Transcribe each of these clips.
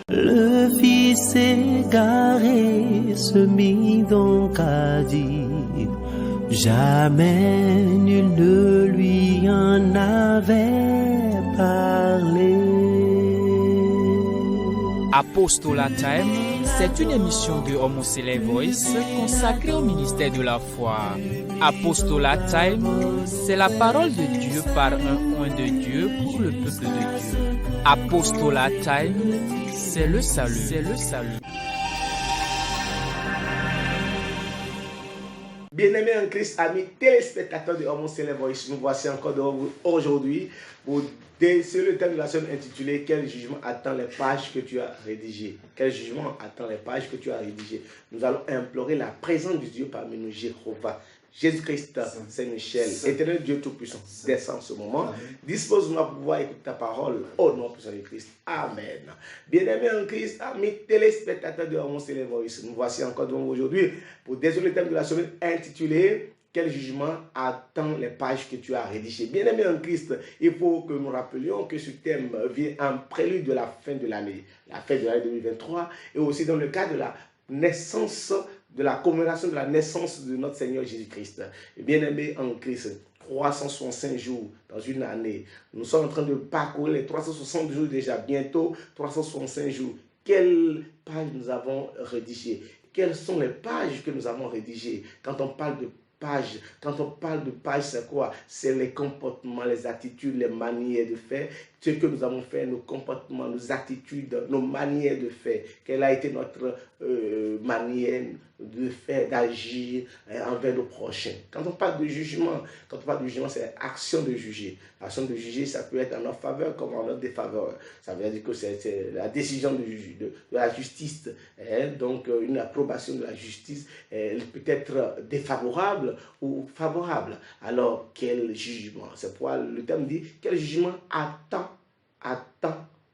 Le fils égaré se mit donc à dire, jamais nul ne lui en avait parlé. Apostolat Time, c'est une émission de Homocélé Voice consacrée au ministère de la foi. Apostolat Time, c'est la parole de Dieu par un oint de Dieu pour le peuple de Dieu. Apostolat Time, c'est le salut. C'est le salut. Bien-aimés en Christ, amis téléspectateurs de Homocélé Voice, nous voici encore aujourd'hui pour c'est le thème de la semaine intitulé « Quel jugement attend les pages que tu as rédigées ?» Quel jugement attend les pages que tu as rédigées? Nous allons implorer la présence de Dieu parmi nous, Jéhovah. Jésus-Christ, Saint-Michel, éternel Dieu Tout-Puissant, descend en ce moment. Dispose-nous à pouvoir écouter ta parole au nom puissant de Christ. Amen. Bien-aimés en Christ, amis téléspectateurs de Homocélé Voice, nous voici encore devant vous aujourd'hui pour désolé le thème de la semaine intitulé « Quel jugement attend les pages que tu as rédigées ?» Bien-aimés en Christ, il faut que nous rappelions que ce thème vient en prélude de la fin de l'année, la fin de l'année 2023, et aussi dans le cadre de la naissance, de la commémoration de la naissance de notre Seigneur Jésus-Christ. Bien-aimés en Christ, 365 jours dans une année. Nous sommes en train de parcourir les 360 jours déjà, bientôt 365 jours. Quelles pages nous avons rédigées? Quelles sont les pages que nous avons rédigées? Quand on parle de pages, quand on parle de pages, c'est quoi? C'est les comportements, les attitudes, les manières de faire, ce que nous avons fait, nos comportements, nos attitudes, nos manières de faire. Quelle a été notre manière de faire, d'agir envers nos prochains. Quand on parle de jugement, c'est action de juger. Action de juger, ça peut être en notre faveur comme en notre défaveur. Ça veut dire que c'est la décision de la justice. Donc, une approbation de la justice, elle peut être défavorable ou favorable. Alors, quel jugement? C'est pourquoi le terme dit, quel jugement attend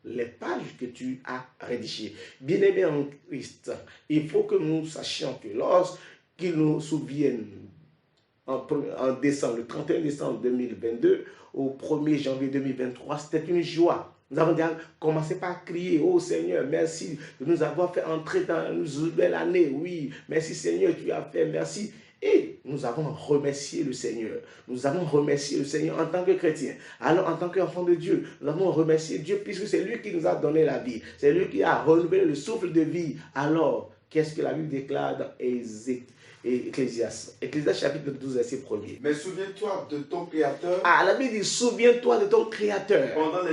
les pages que tu as rédigées. Bien-aimés en Christ, il faut que nous sachions que lorsqu'ils nous souviennent en décembre, le 31 décembre 2022 au 1er janvier 2023, c'était une joie. Nous avons déjà commencé par crier, « Oh Seigneur, merci de nous avoir fait entrer dans une nouvelle année. Oui, merci Seigneur, tu as fait, merci. » Et nous avons remercié le Seigneur. Nous avons remercié le Seigneur en tant que chrétien. Alors, en tant qu'enfant de Dieu, nous avons remercié Dieu puisque c'est lui qui nous a donné la vie. C'est lui qui a renouvelé le souffle de vie. Alors, qu'est-ce que la Bible déclare dans Ecclésiaste chapitre 12, verset 1er. Mais souviens-toi de ton Créateur. Ah, la Bible dit, souviens-toi de ton Créateur. Pendant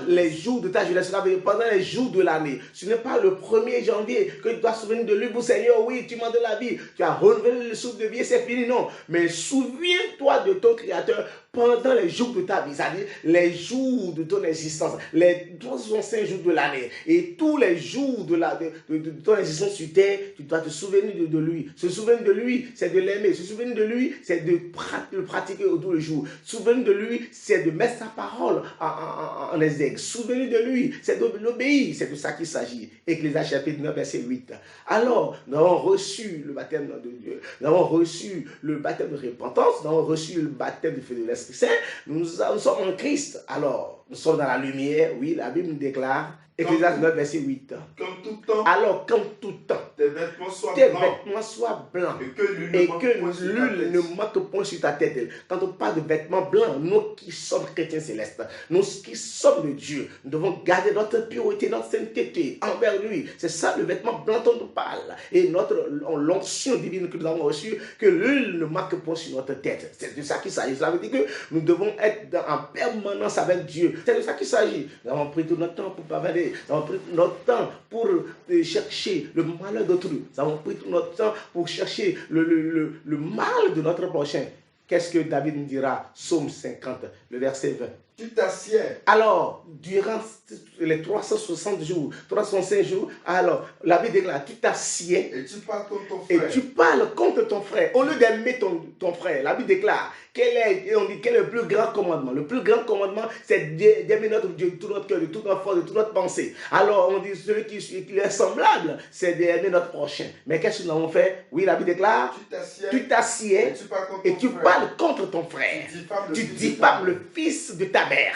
les jours de ta jeunesse. Pendant les jours de l'année. Ce n'est pas le 1er janvier que tu dois souvenir de lui pour Seigneur. Oui, tu m'as donné la vie. Tu as renouvelé le souffle de vie et c'est fini. Non. Mais souviens-toi de ton Créateur pendant les jours de ta vie. C'est-à-dire les jours de ton existence. Les 365 jours de l'année. Et tous les jours de ton existence sur terre, tu dois te souvenir de lui. Se souvenir de lui, c'est de l'aimer. Se souvenir de lui, c'est de le pratiquer tous les jours. Se souvenir de lui, c'est de mettre sa parole en exergue. Se souvenir de lui, c'est de l'obéir. C'est de ça qu'il s'agit. Ecclésiaste chapitre 9, verset 8. Alors, nous avons reçu le baptême de Dieu. Nous avons reçu le baptême de repentance. Nous avons reçu le baptême du feu de l'Esprit Saint. Nous sommes en Christ. Alors, nous sommes dans la lumière. Oui, la Bible nous déclare. Ecclésiaste 9, verset 8. Comme tout temps. Alors, comme tout temps. Tes vêtements soient blancs et que l'huile ne manque point sur ta tête. Quand on parle de vêtements blancs, nous qui sommes chrétiens célestes, nous qui sommes de Dieu, nous devons garder notre pureté, notre sainteté envers lui. C'est ça le vêtement blanc dont on parle. Et l'onction divine que nous avons reçue, que l'huile ne manque point sur notre tête. C'est de ça qu'il s'agit. Cela veut dire que nous devons être en permanence avec Dieu. C'est de ça qu'il s'agit. Nous avons pris tout notre temps pour parler. Nous avons pris notre temps pour chercher le malheur d'autrui. Nous avons pris tout notre temps pour chercher le mal de notre prochain. Qu'est-ce que David nous dira? Psaume 50, le verset 20. Tu t'assieds. Alors, durant les 360 jours, 365 jours, alors, la Bible déclare, tu t'assieds. Et tu parles contre ton frère. Et tu parles contre ton frère. Au lieu d'aimer ton frère, la Bible déclare, quel est plus grand commandement. Le plus grand commandement, c'est d'aimer notre Dieu de tout notre cœur, de toute notre force, de toute notre pensée. Alors, on dit, celui qui est semblable, c'est d'aimer notre prochain. Mais qu'est-ce que nous avons fait? Oui, la Bible déclare, tu t'assieds et tu parles contre ton frère. Tu diffames le fils de ta mère.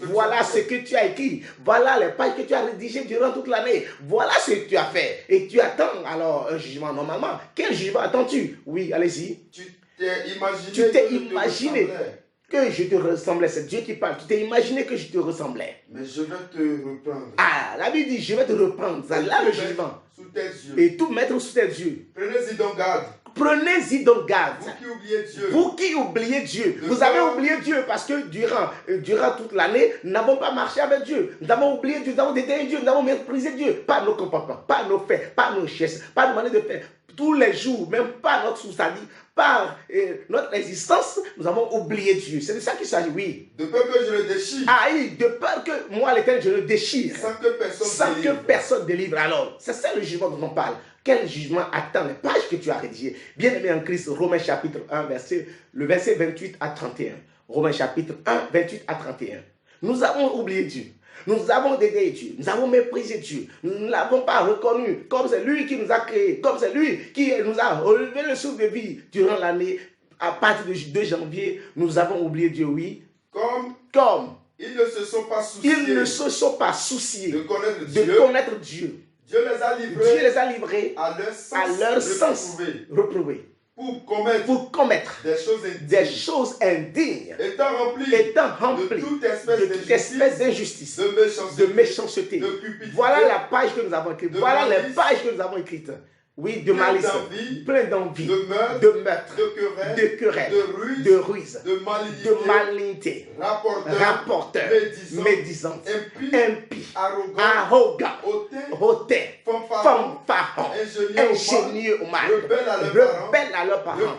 Voilà ce que tu as écrit. Voilà les pages que tu as rédigées durant toute l'année. Voilà ce que tu as fait. Et tu attends alors un jugement normalement. Quel jugement attends-tu? Oui, allez-y. Tu t'es imaginé que je te ressemblais. C'est Dieu qui parle. Tu t'es imaginé que je te ressemblais. Mais je vais te reprendre. Ah, la Bible dit, je vais te reprendre. C'est là le jugement. Sous tes yeux. Et tout mettre sous tes yeux. Prenez-y donc garde. Prenez-y donc garde. Vous qui oubliez Dieu. Vous qui oubliez Dieu. Vous avez oublié Dieu parce que durant toute l'année, nous n'avons pas marché avec Dieu. Nous avons oublié Dieu, nous avons dédaigné Dieu, nous avons méprisé Dieu. Pas nos comportements, pas nos faits, pas nos gestes, pas nos manières de faire. Tous les jours, même pas notre sous-salut, par notre existence, nous avons oublié Dieu. C'est de ça qu'il s'agit, oui. De peur que je le déchire. Ah oui, de peur que moi, l'Éternel, je le déchire. Sans que personne délivre. Alors, c'est ça le jugement dont on parle. Quel jugement attend les pages que tu as rédigées? Bien aimé en Christ, Romains chapitre 1, le verset 28 à 31. Romains chapitre 1, 28 à 31. Nous avons oublié Dieu. Nous avons dédaigné Dieu, nous avons méprisé Dieu, nous ne l'avons pas reconnu comme c'est lui qui nous a créés, comme c'est lui qui nous a relevé le souffle de vie durant l'année. À partir du 2 janvier, nous avons oublié Dieu, oui. Comme ils ne se sont pas souciés de connaître Dieu. Dieu les a livrés à leur sens reprouvé. Pour commettre des choses indignes, étant remplis de toute espèce d'injustice, de méchanceté. Voilà la page que nous avons écrite. Voilà les pages que nous avons écrites. Oui, de malice, plein d'envie, de meurtre, de querelle, de ruse, de malignité, rapporteur, médisant, impie, arrogant, hautain, fanfaron, ingénieux au mal, rebelle à leurs parents,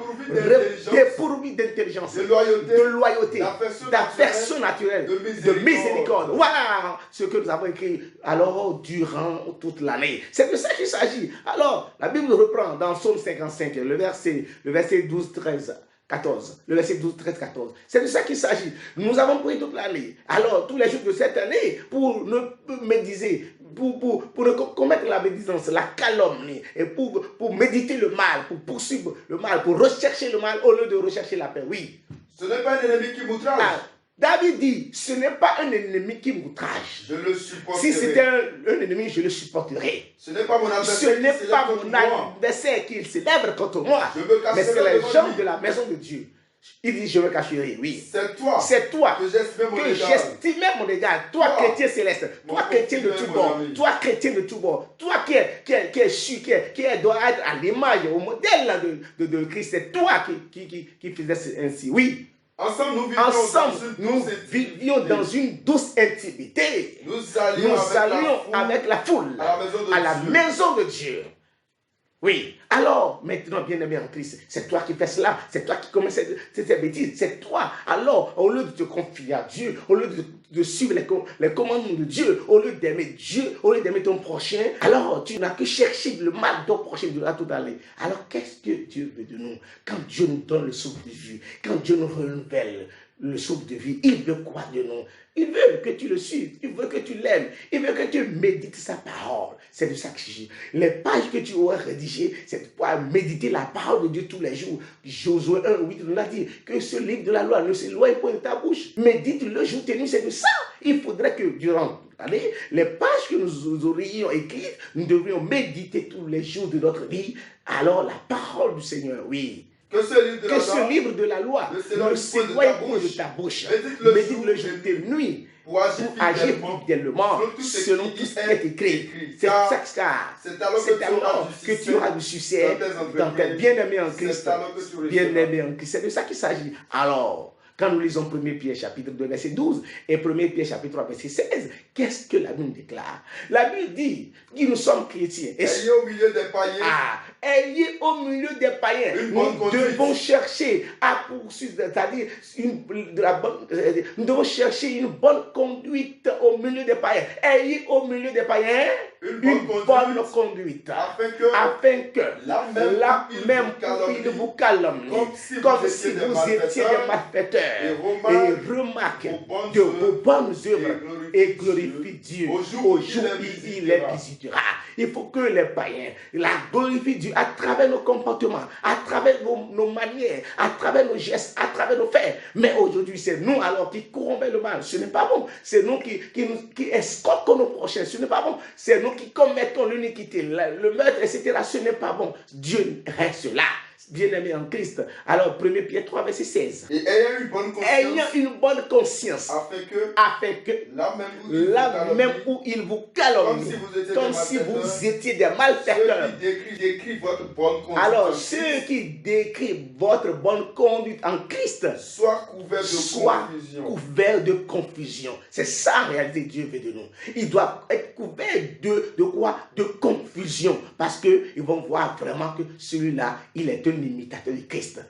dépourvu d'intelligence, de loyauté, d'affection naturelle, de miséricorde. Voilà ce que nous avons écrit alors durant toute l'année. C'est de ça qu'il s'agit. Alors, la Bible reprend dans Psaume 55, le verset 12, 13, 14. Le verset 12, 13, 14. C'est de ça qu'il s'agit. Nous avons pris toute l'année. Alors, tous les jours de cette année, pour ne médiser, pour ne commettre la médisance, la calomnie, et pour méditer le mal, pour poursuivre le mal, pour rechercher le mal au lieu de rechercher la paix. Oui. Ce n'est pas un ennemi qui m'outrage. David dit, ce n'est pas un ennemi qui m'outrage. Je le supporterai. Si c'était un ennemi, je le supporterai. Ce n'est pas mon adversaire qui s'élève contre moi. Mais c'est les gens de la maison de Dieu. Il dit, je me cacherai, oui. C'est toi que j'estimais mon égard. Toi, chrétien céleste. Toi, chrétien de tout bord. Toi, chrétien de tout bord. Toi qui doit être à l'image, au modèle de Christ. C'est toi qui faisais ainsi, oui. Ensemble, nous vivions dans une douce intimité. Nous allions avec la foule à la maison de Dieu. Oui. Alors, maintenant, bien-aimé en Christ, c'est toi qui fais cela. C'est toi qui commets ces bêtises. C'est toi. Alors, au lieu de te confier à Dieu, au lieu de suivre les commandements de Dieu, au lieu d'aimer Dieu, au lieu d'aimer ton prochain, alors tu n'as que cherché le mal de ton prochain durant toute l'année. Alors, qu'est-ce que Dieu veut de nous? Quand Dieu nous donne le souffle de vie, quand Dieu nous renouvelle le souffle de vie, il veut quoi de nous? Il veut que tu le suives, il veut que tu l'aimes, il veut que tu médites sa parole. C'est de ça que je dis. Les pages que tu auras rédigées, c'est pour méditer la parole de Dieu tous les jours. Josué 1:8 nous a dit que ce livre de la loi ne s'éloigne pas de ta bouche. Médite-le jour et nuit, c'est de ça. Il faudrait que durant l'année, les pages que nous aurions écrites, nous devrions méditer tous les jours de notre vie. Alors la parole du Seigneur, oui. Que ce livre de la loi ne s'éloigne pas de ta bouche. Médite-le jour et nuit pour agir fidèlement selon tout ce qui est écrit. C'est alors que tu auras du succès dans tes bien-aimés en Christ. Bien-aimés en Christ. C'est de ça qu'il s'agit. Alors, quand nous lisons 1 Pierre chapitre 2 verset 12 et 1 Pierre chapitre 3 verset 16, qu'est-ce que la Bible déclare? La Bible dit que nous sommes chrétiens. Ayez au milieu des païens. Ayez au milieu des païens. Nous devons chercher à poursuivre, c'est-à-dire nous devons chercher une bonne conduite au milieu des païens. Ayez au milieu des païens une bonne conduite, afin que là même où il vous calomnie, comme si vous étiez des malfaiteurs, et remarque de vos bonnes œuvres et glorifie Dieu au jour où il les visitera. Il faut que les païens la glorifient Dieu à travers nos comportements, à travers nos manières, à travers nos gestes, à travers nos faits. Mais aujourd'hui, c'est nous alors qui courons vers le mal. Ce n'est pas bon. C'est nous qui escortons nos prochains. Ce n'est pas bon. C'est nous qui commettons l'iniquité, le meurtre, etc. Ce n'est pas bon. Dieu reste là. Bien-aimé en Christ. Alors, 1 Pierre 3, verset 16. Et ayant une bonne conscience, afin que là même où il vous calomnie, comme si vous étiez des malfaiteurs. Alors, ceux qui décrivent votre bonne conduite en Christ soient couverts de confusion. C'est ça, en réalité, Dieu veut de nous. Ils doivent être couverts de quoi? De confusion. Parce qu'ils vont voir vraiment que celui-là, il est un imitateur de Christ.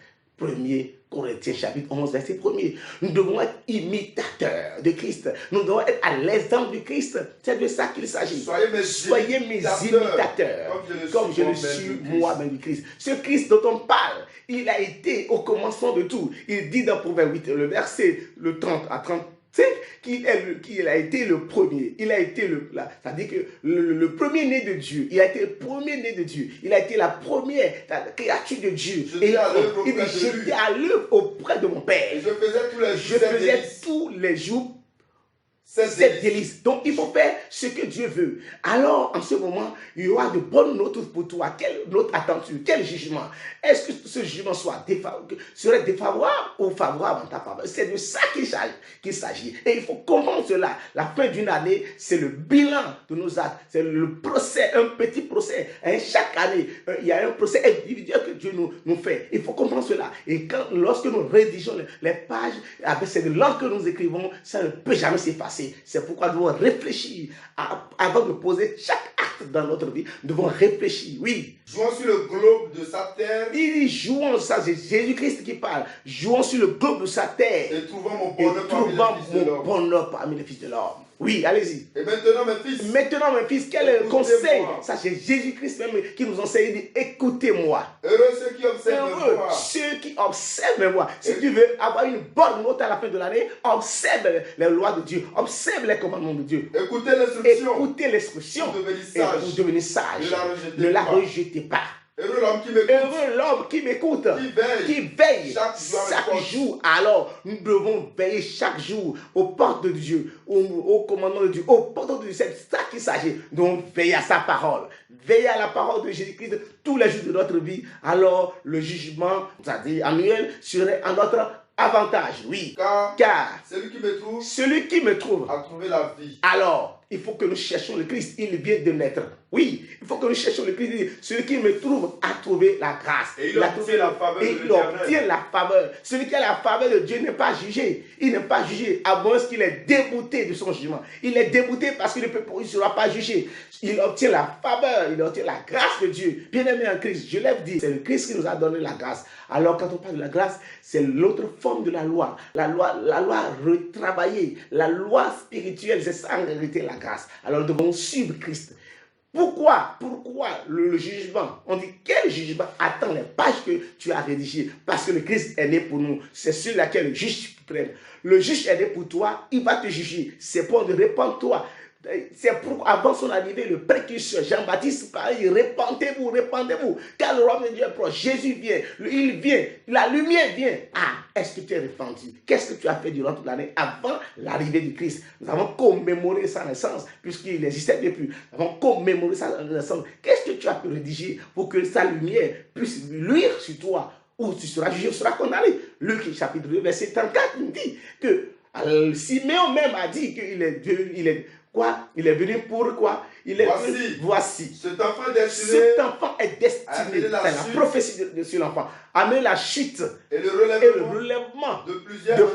1er Corinthiens chapitre 11 verset 1er. Nous devons être imitateurs de Christ. Nous devons être à l'exemple du Christ. C'est de ça qu'il s'agit. Soyez mes imitateurs, comme je le suis moi-même du Christ. Ce Christ dont on parle, il a été au commencement de tout. Il dit dans Proverbe 8, le verset le 30 à 35, qu'il a été le premier. Il a été c'est-à-dire que le premier-né de Dieu. Il a été le premier-né de Dieu. Il a été la première créature de Dieu. Et il dit, j'étais à l'œuvre auprès de mon Père. Et je faisais tous les jours cette délice. Donc, il faut faire ce que Dieu veut. Alors, en ce moment, il y aura de bonnes notes pour toi. Quelle note attends-tu? Quel jugement? Est-ce que ce jugement serait défavorable ou favorable en ta faveur? C'est de ça qu'il s'agit. Et il faut comprendre cela. La fin d'une année, c'est le bilan de nos actes. C'est le procès, un petit procès. Et chaque année, il y a un procès individuel que Dieu nous fait. Il faut comprendre cela. Et lorsque nous rédigeons les pages, avec cette langue que nous écrivons, ça ne peut jamais s'effacer. C'est pourquoi nous devons réfléchir avant de poser chaque acte dans notre vie. Nous devons réfléchir, oui. Jouons sur le globe de sa terre. Il dit jouons, ça c'est Jésus-Christ qui parle. Jouons sur le globe de sa terre. Et trouvons mon bonheur parmi les fils de l'homme. Oui, allez-y. Et maintenant, mes fils, quel est le conseil? Ça, c'est Jésus-Christ même qui nous enseigne, dit écoutez-moi. Heureux ceux qui observent mes voies. Ceux qui observent mes voies. Si tu veux avoir une bonne note à la fin de l'année, observe les lois de Dieu, observe les commandements de Dieu. Écoutez l'instruction. Et vous devenez sage. Ne la rejetez pas. Heureux l'homme qui m'écoute, qui veille chaque jour. Alors, nous devons veiller chaque jour aux portes de Dieu, au commandement de Dieu, aux portes de Dieu. C'est ça qu'il s'agit. Donc, veillez à sa parole. Veillez à la parole de Jésus-Christ tous les jours de notre vie. Alors, le jugement, c'est-à-dire annuel, serait en notre avantage. Oui. Car celui qui me trouve a trouvé la vie. Alors, il faut que nous cherchions le Christ. Il vient de naître. Oui, il faut que nous cherchions le Christ. Celui qui me trouve a trouvé la grâce. Et il obtient la faveur de Dieu. Il obtient la faveur. Celui qui a la faveur de Dieu n'est pas jugé. Il n'est pas jugé à moins qu'il est débouté de son jugement. Il est débouté parce qu'il ne sera pas jugé. Il obtient la faveur, il obtient la grâce de Dieu. Bien-aimé en Christ, je l'ai dit, c'est le Christ qui nous a donné la grâce. Alors quand on parle de la grâce, c'est l'autre forme de la loi. La loi retravaillée, la loi spirituelle, c'est ça en réalité la grâce. Alors nous devons suivre Christ. Pourquoi le jugement? On dit quel jugement attend les pages que tu as rédigées? Parce que le Christ est né pour nous. C'est celui-là qui est le juge suprême. Le juge est né pour toi, il va te juger. C'est pour te répandre-toi. C'est pour avant son arrivée, le précurseur Jean-Baptiste parlait, répandez-vous, car le royaume de Dieu est proche. Jésus vient, il vient, la lumière vient. Est-ce que tu es répandu? Qu'est-ce que tu as fait durant toute l'année avant l'arrivée du Christ? Nous avons commémoré sa naissance, puisqu'il n'existait plus. Nous avons commémoré sa naissance. Qu'est-ce que tu as pu rédiger pour que sa lumière puisse luire sur toi? Ou tu seras jugé, tu seras condamné. Luc chapitre 2, verset 34, nous dit que Siméon même a dit qu'il est Dieu, il est venu pour quoi? Voici. Cet enfant est destiné. C'est la prophétie sur l'enfant. Amener la chute et le relèvement de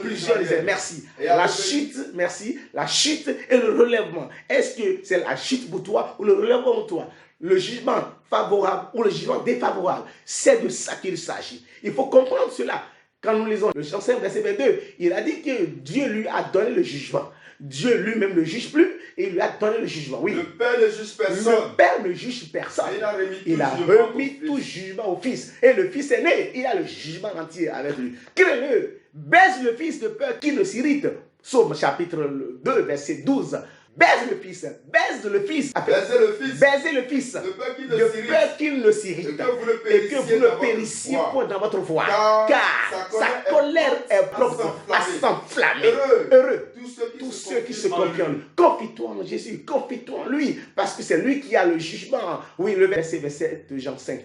plusieurs merci. La chute et le relèvement. Est-ce que c'est la chute pour toi ou le relèvement pour toi? Le jugement favorable ou le jugement défavorable, c'est de ça qu'il s'agit. Il faut comprendre cela. Quand nous lisons le chant 5, verset 22, il a dit que Dieu lui a donné le jugement. Dieu lui-même ne juge plus et il lui a donné le jugement. Oui. Le Père ne juge personne. Le Père ne juge personne. Il a remis tout jugement au Fils. Et le Fils est né. Il a le jugement entier avec lui. Crée-le. Baise le Fils de peur qu'il ne s'irrite. Psaume chapitre 2, verset 12. Baise le Fils. Baise le Fils. Baisez le Fils. Baisez le Fils. De peur qu'il ne s'irrite. Et que vous ne périssiez point dans votre foi. Car sa colère est propre à s'enflammer. Heureux. Tous ceux qui se confient en lui. Confie-toi en Jésus. Confie-toi en lui. Parce que c'est lui qui a le jugement. Oui, le verset de Jean 5.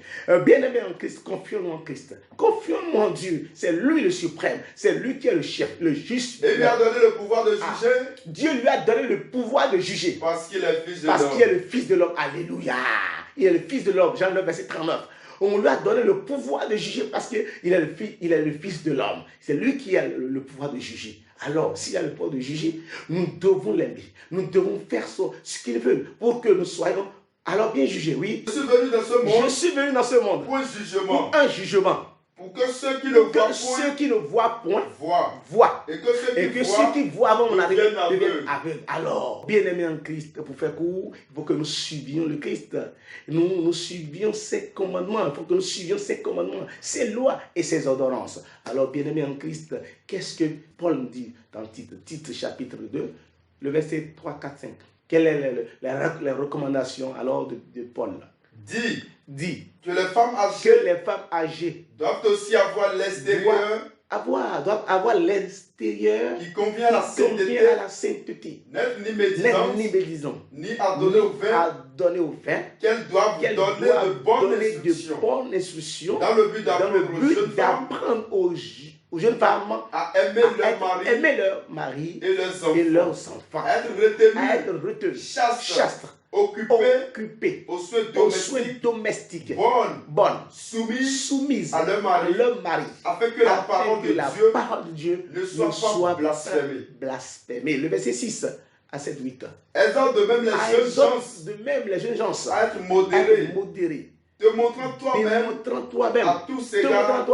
Bien-aimés en Christ, confions-nous en Christ. Confions-nous en Dieu. C'est lui le suprême. C'est lui qui est le chef, le juste. Et il lui a donné le pouvoir de juger. Dieu lui a donné le pouvoir de juger. Parce qu'il est fils de l'homme. Parce qu'il est le fils de l'homme. Alléluia. Il est le fils de l'homme. Jean 9, verset 39. On lui a donné le pouvoir de juger parce qu'il est le fils de l'homme. C'est lui qui a le pouvoir de juger. Alors, s'il a le pouvoir de juger, nous devons l'aimer. Nous devons faire ce qu'il veut pour que nous soyons alors bien jugés. Oui. Je suis venu dans ce monde. Pour un un jugement. Pour que ceux qui ne voient point voient. Et que ceux qui voient avant mon arrivée deviennent deviennent aveugles. Alors, bien-aimés en Christ, pour faire court, il faut que nous suivions le Christ. Nous suivions ses commandements. Il faut que nous suivions ses commandements, ses lois et ses ordonnances. Alors, bien-aimés en Christ, qu'est-ce que Paul nous dit dans Tite chapitre 2, le verset 3, 4, 5. Quelle est la recommandation alors de Paul? Dit que les femmes âgées doivent aussi avoir l'extérieur doivent avoir l'extérieur qui convient à la sainteté, n'être ni médisant, ni à donner au vin, qu'elles doivent donner de bonnes instructions dans le but d'apprendre aux jeunes femmes à aimer leur mari et leurs enfants, à être retenues, chastes, occupées aux soins domestiques, bonnes, soumises à leur mari, afin que la parole de Dieu ne soit pas blasphémée. Le verset 6 à 7, 8. Elles ont de même les jeunes gens à être modérés. Te montrant toi-même à tous égards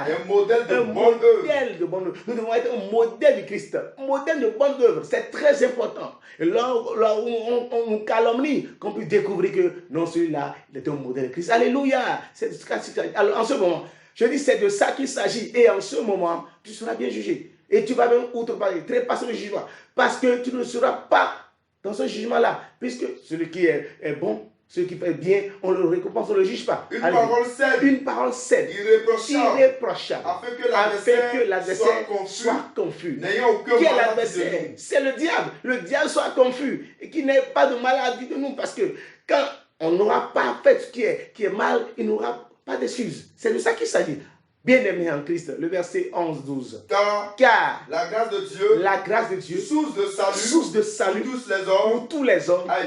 un modèle de bonne œuvre. Nous devons être un modèle du Christ, un modèle de bonne œuvre. C'est très important. Et là où on nous calomnie, qu'on puisse découvrir que non, celui-là, il est un modèle de Christ. Alléluia. Alors en ce moment, je dis c'est de ça qu'il s'agit. Et en ce moment, tu seras bien jugé. Et tu vas même trépasser le jugement. Parce que tu ne seras pas dans ce jugement-là. Puisque celui qui est bon, ce qui fait bien, on le récompense, on ne le juge pas. Une parole saine, irréprochable, afin que l'adversaire soit confus. Qui est l'adversaire? C'est le diable. Le diable soit confus et qu'il n'ait pas de maladie de nous. Parce que quand on n'aura pas fait ce qui est mal, il n'aura pas d'excuses. C'est de ça qu'il s'agit. Bien-aimés en Christ, le verset 11-12. Car la grâce de Dieu, source de salut pour tous les hommes, a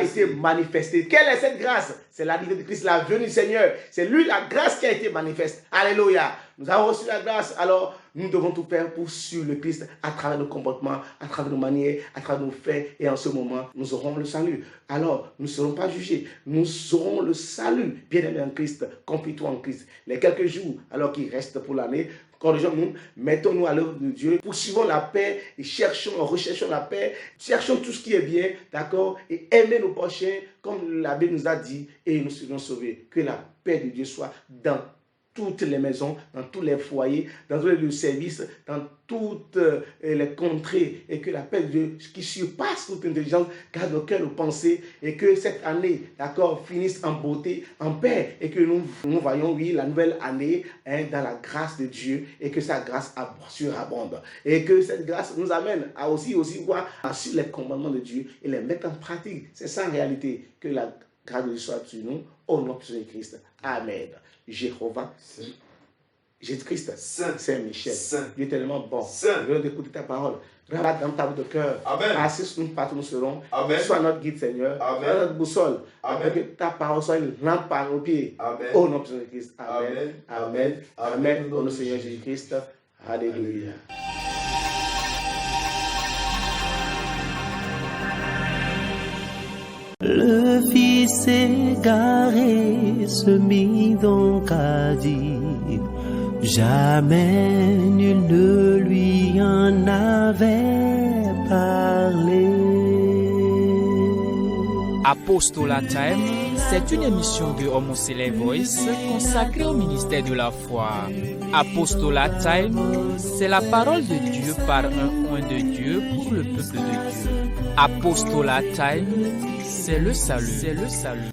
été manifestée. Quelle est cette grâce? C'est l'arrivée de Christ, la venue du Seigneur. C'est lui la grâce qui a été manifeste. Alléluia. Nous avons reçu la grâce, alors nous devons tout faire pour suivre le Christ à travers nos comportements, à travers nos manières, à travers nos faits. Et en ce moment, nous aurons le salut. Alors, nous ne serons pas jugés. Nous aurons le salut. Bien-aimés en Christ, confie-toi en Christ. Les quelques jours, alors qu'il reste pour l'année, corrigeons-nous, mettons-nous à l'œuvre de Dieu, poursuivons la paix et recherchons la paix, cherchons tout ce qui est bien, d'accord, et aimez nos prochains, comme la Bible nous a dit, et nous serons sauvés. Que la paix de Dieu soit dans toutes les maisons, dans tous les foyers, dans tous les lieux de service, dans toutes les contrées, et que la paix de Dieu, qui surpasse toute intelligence, garde nos cœurs, nos pensées, et que cette année, d'accord, finisse en beauté, en paix, et que nous voyons, oui, la nouvelle année dans la grâce de Dieu, et que sa grâce surabonde, et que cette grâce nous amène à aussi voir sur les commandements de Dieu et les mettre en pratique. C'est ça en réalité, que la grâce de Dieu soit sur nous, au nom de Jésus-Christ. Amen. Jéhovah, Jésus-Christ, Saint-Michel, Dieu est tellement bon. Je veux écouter ta parole. Regarde dans ta bout de cœur. Assiste-nous partout nous serons. Amen. Sois notre guide, Seigneur. Sois notre boussole. Afin que ta parole soit une lampe à nos pieds. Amen. Au nom de Jésus-Christ. Amen. Amen. Amen. Au nom de Seigneur Jésus-Christ. Alléluia. Le fils égaré se mit donc à dire: jamais nul ne lui en avait parlé. Apostolat Time, c'est une émission de Homoncele Voice consacrée au ministère de la foi. Apostolat Time, c'est la parole de Dieu par un oint de Dieu pour le peuple de Dieu. Apostolat Time, c'est le salut. C'est le salut.